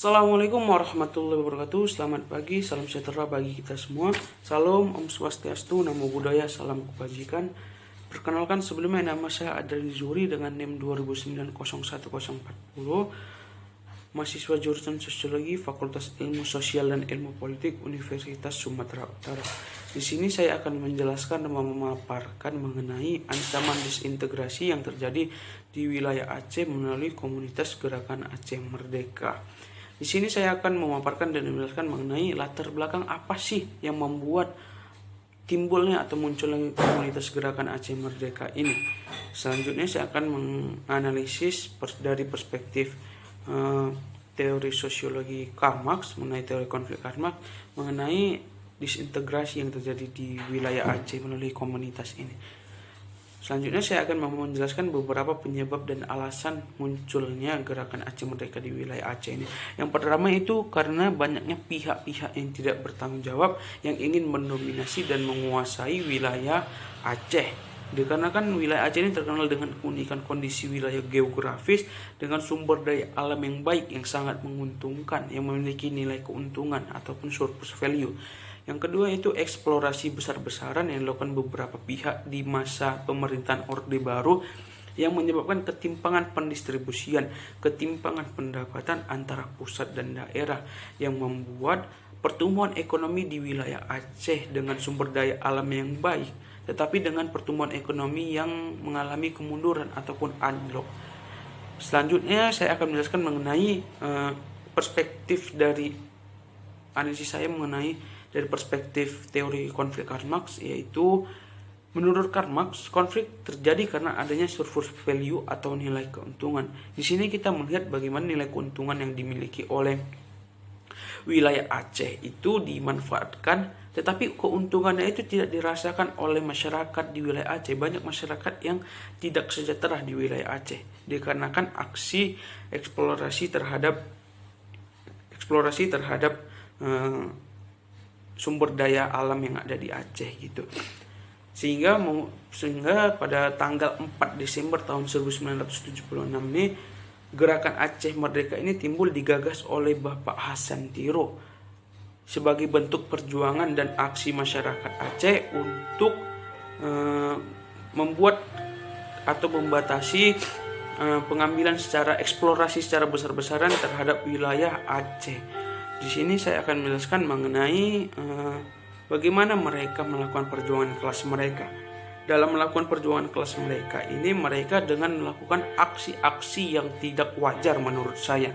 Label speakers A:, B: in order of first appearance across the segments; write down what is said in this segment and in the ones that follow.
A: Assalamualaikum warahmatullahi wabarakatuh. Selamat pagi, salam sejahtera bagi kita semua. Salam, Om Swastiastu, Namo Buddhaya, salam kebajikan. Perkenalkan sebelumnya, nama saya Adrian Zuri dengan NIM 2009-01040, mahasiswa jurusan Sosiologi Fakultas Ilmu Sosial dan Ilmu Politik Universitas Sumatera Utara. Di sini saya akan menjelaskan dan memaparkan mengenai ancaman disintegrasi yang terjadi di wilayah Aceh melalui komunitas Gerakan Aceh Merdeka. Di sini saya akan memaparkan dan menjelaskan mengenai latar belakang apa sih yang membuat timbulnya atau munculnya komunitas Gerakan Aceh Merdeka ini. Selanjutnya saya akan menganalisis dari perspektif teori sosiologi Karl Marx mengenai teori konflik Karl Marx mengenai disintegrasi yang terjadi di wilayah Aceh melalui komunitas ini. Selanjutnya saya akan menjelaskan beberapa penyebab dan alasan munculnya Gerakan Aceh Merdeka di wilayah Aceh ini. Yang pertama itu karena banyaknya pihak-pihak yang tidak bertanggung jawab yang ingin mendominasi dan menguasai wilayah Aceh. Dikarenakan wilayah Aceh ini terkenal dengan keunikan kondisi wilayah geografis dengan sumber daya alam yang baik yang sangat menguntungkan, yang memiliki nilai keuntungan ataupun surplus value. Yang kedua itu eksplorasi besar-besaran yang dilakukan beberapa pihak di masa pemerintahan Orde Baru yang menyebabkan ketimpangan pendistribusian, ketimpangan pendapatan antara pusat dan daerah yang membuat pertumbuhan ekonomi di wilayah Aceh dengan sumber daya alam yang baik, tetapi dengan pertumbuhan ekonomi yang mengalami kemunduran ataupun anjlok. Selanjutnya saya akan menjelaskan mengenai perspektif dari analisis saya mengenai dari perspektif teori konflik Karl Marx, yaitu menurut Karl Marx konflik terjadi karena adanya surplus value atau nilai keuntungan. Di sini kita melihat bagaimana nilai keuntungan yang dimiliki oleh wilayah Aceh itu dimanfaatkan, tetapi keuntungannya itu tidak dirasakan oleh masyarakat di wilayah Aceh. Banyak masyarakat yang tidak sejahtera di wilayah Aceh dikarenakan aksi eksplorasi terhadap sumber daya alam yang ada di Aceh gitu. Sehingga pada tanggal 4 Desember tahun 1976 ini Gerakan Aceh Merdeka ini timbul digagas oleh Bapak Hasan Tiro sebagai bentuk perjuangan dan aksi masyarakat Aceh untuk membuat atau membatasi pengambilan secara eksplorasi secara besar-besaran terhadap wilayah Aceh. Di sini saya akan menjelaskan mengenai bagaimana mereka melakukan perjuangan kelas mereka. Dalam melakukan perjuangan kelas mereka ini, mereka dengan melakukan aksi-aksi yang tidak wajar menurut saya.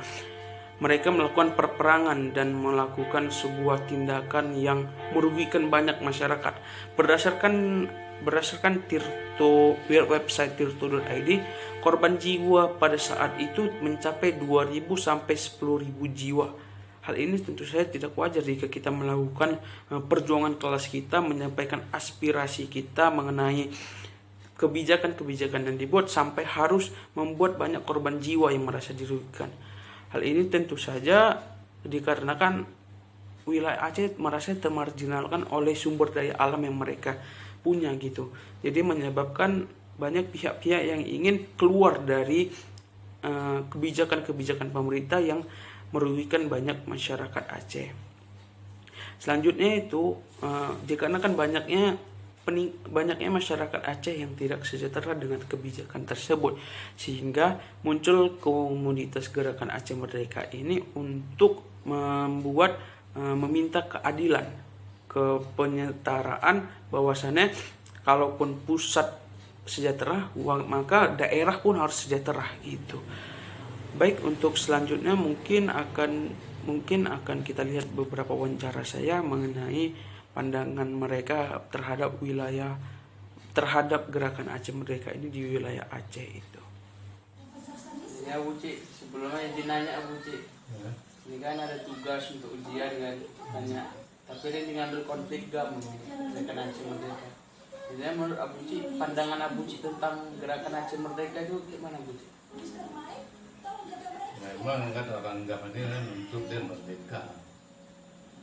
A: Mereka melakukan perperangan dan melakukan sebuah tindakan yang merugikan banyak masyarakat. Berdasarkan website tirto.id, korban jiwa pada saat itu mencapai 2.000 sampai 10.000 jiwa. Hal ini tentu saja tidak wajar jika kita melakukan perjuangan kelas kita, menyampaikan aspirasi kita mengenai kebijakan-kebijakan yang dibuat sampai harus membuat banyak korban jiwa yang merasa dirugikan. Hal ini tentu saja dikarenakan wilayah Aceh merasa termarginalkan oleh sumber daya alam yang mereka punya gitu. Jadi menyebabkan banyak pihak-pihak yang ingin keluar dari kebijakan-kebijakan pemerintah yang merugikan banyak masyarakat Aceh. Selanjutnya itu dikarenakan banyaknya masyarakat Aceh yang tidak sejahtera dengan kebijakan tersebut, sehingga muncul komunitas Gerakan Aceh Merdeka ini untuk meminta keadilan, kepenyetaraan, bahwasannya kalaupun pusat sejahtera maka daerah pun harus sejahtera gitu. Baik, untuk selanjutnya mungkin akan kita lihat beberapa wawancara saya mengenai pandangan mereka terhadap Gerakan Aceh Merdeka ini di wilayah Aceh itu.
B: Ya Bu Cik, sebelumnya dinanya Bu Cik, ini kan ada tugas untuk ujian kan, tanya, tapi dia ngambil konflik GAM Gerakan Aceh Merdeka. Jadi menurut Abu Cik, pandangan Abu Cik tentang Gerakan Aceh Merdeka itu gimana Bu Cik?
C: Memang kan orang GAM ini kan untuk dia merdeka,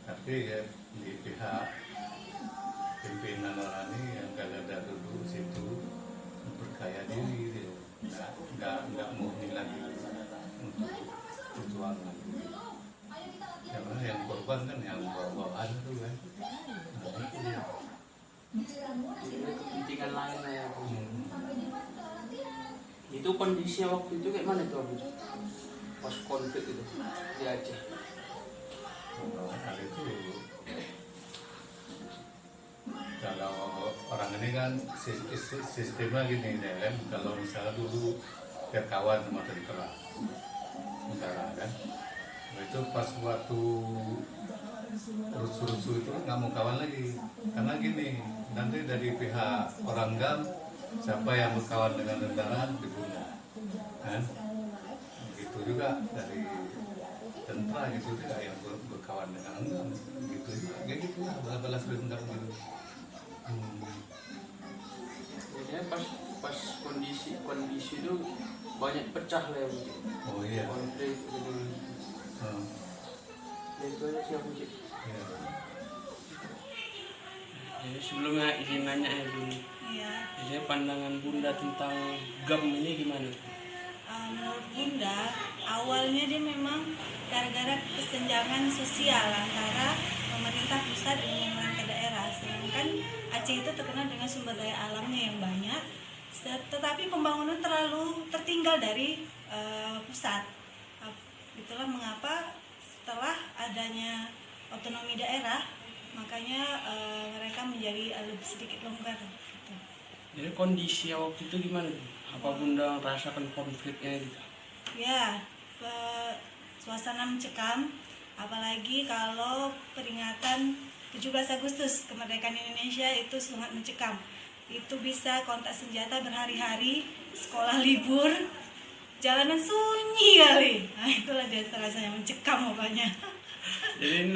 C: tapi ya, di pihak pimpinan orang ini yang ada duduk situ berkaya diri dia, nggak murni lagi untuk perjuangan. yang korban kan yang bawaan itu kan. Nah, itu dia.
B: Jadi ada kepentingan lain lah ya. Itu kondisi waktu itu kayak mana tuh Abu? Pas konflik itu di Aceh.
C: Hal itu kalau orang ini kan sistemnya gini deh kan, kalau misalnya dulu berkawan sama tentara kan, itu pas waktu rusuh-rusuh itu nggak mau kawan lagi, karena gini nanti dari pihak orang GAM siapa yang berkawan dengan tentara dibunuh kan, begitu juga dari tentara gitu juga yang berkawan dengan GAM gitu juga, kayak gitu lah, balas dendam gitu.
B: Jadi pas kondisi itu banyak pecah lah ya Bu.
C: Oh iya.
B: Konflik gitu. Itu aja sih Abu.
C: Iya.
A: Jadi sebelumnya izin nanya ya Bu.
D: Iya.
A: Jadi pandangan Bunda tentang GAM ini gimana?
D: Menurut Bunda, awalnya dia memang gara-gara kesenjangan sosial antara pemerintah pusat dengan pemerintah daerah. Sedangkan Aceh itu terkenal dengan sumber daya alamnya yang banyak, tetapi pembangunan terlalu tertinggal dari pusat. Itulah mengapa setelah adanya otonomi daerah, makanya mereka menjadi lebih sedikit longgar. Gitu.
A: Jadi kondisi waktu itu gimana? Apa Bunda merasakan konfliknya gitu?
D: Ya, suasana mencekam, apalagi kalau peringatan 17 Agustus kemerdekaan Indonesia itu sangat mencekam. Itu bisa kontak senjata berhari-hari, sekolah libur, jalanan sunyi kali. Nah, itulah dia rasanya mencekam pokoknya.
A: Jadi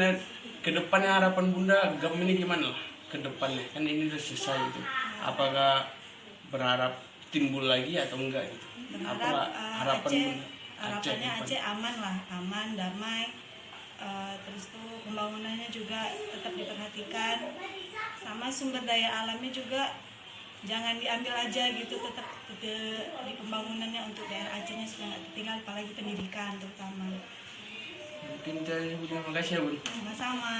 A: kedepannya harapan Bunda GAM ini gimana lah? Kedepannya kan ini udah selesai gitu. Apakah berharap timbul lagi atau enggak gitu?
D: Berharap
A: harapan
D: harapannya Aceh aman lah, aman, damai. Terus tuh pembangunannya juga tetap diperhatikan, sama sumber daya alamnya juga jangan diambil aja gitu, tetap di pembangunannya untuk daerah Acehnya supaya nggak tertinggal, apalagi pendidikan terutama.
A: Mungkin dari Bunda, makasih ya Bun.
D: Sama-sama.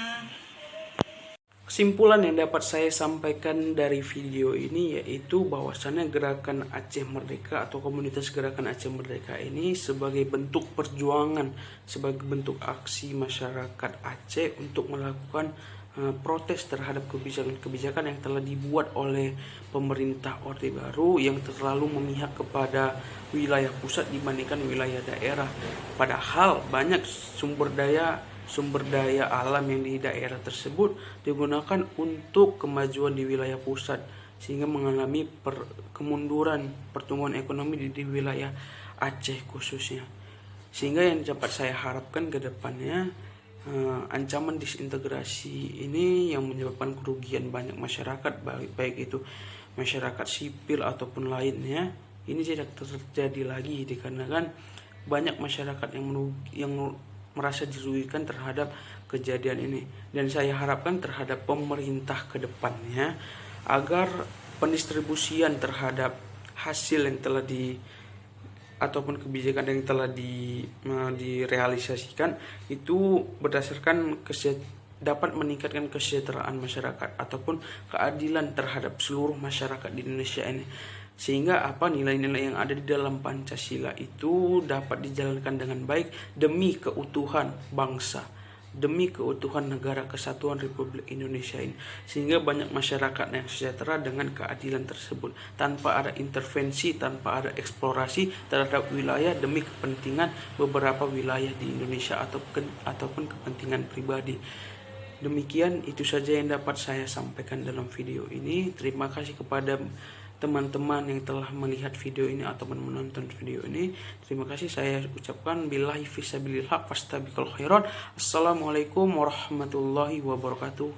A: Kesimpulan yang dapat saya sampaikan dari video ini yaitu bahwasannya Gerakan Aceh Merdeka atau komunitas Gerakan Aceh Merdeka ini sebagai bentuk perjuangan, sebagai bentuk aksi masyarakat Aceh untuk melakukan protes terhadap kebijakan-kebijakan yang telah dibuat oleh pemerintah Orde Baru yang terlalu memihak kepada wilayah pusat dibandingkan wilayah daerah. Padahal banyak sumber daya alam yang di daerah tersebut digunakan untuk kemajuan di wilayah pusat, sehingga mengalami kemunduran pertumbuhan ekonomi di wilayah Aceh khususnya. Sehingga yang dapat saya harapkan ke depannya, ancaman disintegrasi ini yang menyebabkan kerugian banyak masyarakat, baik itu masyarakat sipil ataupun lainnya, ini tidak terjadi lagi dikarenakan banyak masyarakat yang merasa dirugikan terhadap kejadian ini. Dan saya harapkan terhadap pemerintah ke depannya agar pendistribusian terhadap hasil yang telah ataupun kebijakan yang telah direalisasikan itu berdasarkan dapat meningkatkan kesejahteraan masyarakat ataupun keadilan terhadap seluruh masyarakat di Indonesia ini, sehingga nilai-nilai yang ada di dalam Pancasila itu dapat dijalankan dengan baik demi keutuhan bangsa, demi keutuhan negara kesatuan Republik Indonesia ini, sehingga banyak masyarakat yang sejahtera dengan keadilan tersebut tanpa ada intervensi, tanpa ada eksplorasi terhadap wilayah demi kepentingan beberapa wilayah di Indonesia ataupun kepentingan pribadi. Demikian itu saja yang dapat saya sampaikan dalam video ini. Terima kasih kepada teman-teman yang telah melihat video ini ataupun menonton video ini. Terima kasih saya ucapkan billahi fisabilil haq fastabiqul khairat. Assalamualaikum warahmatullahi wabarakatuh.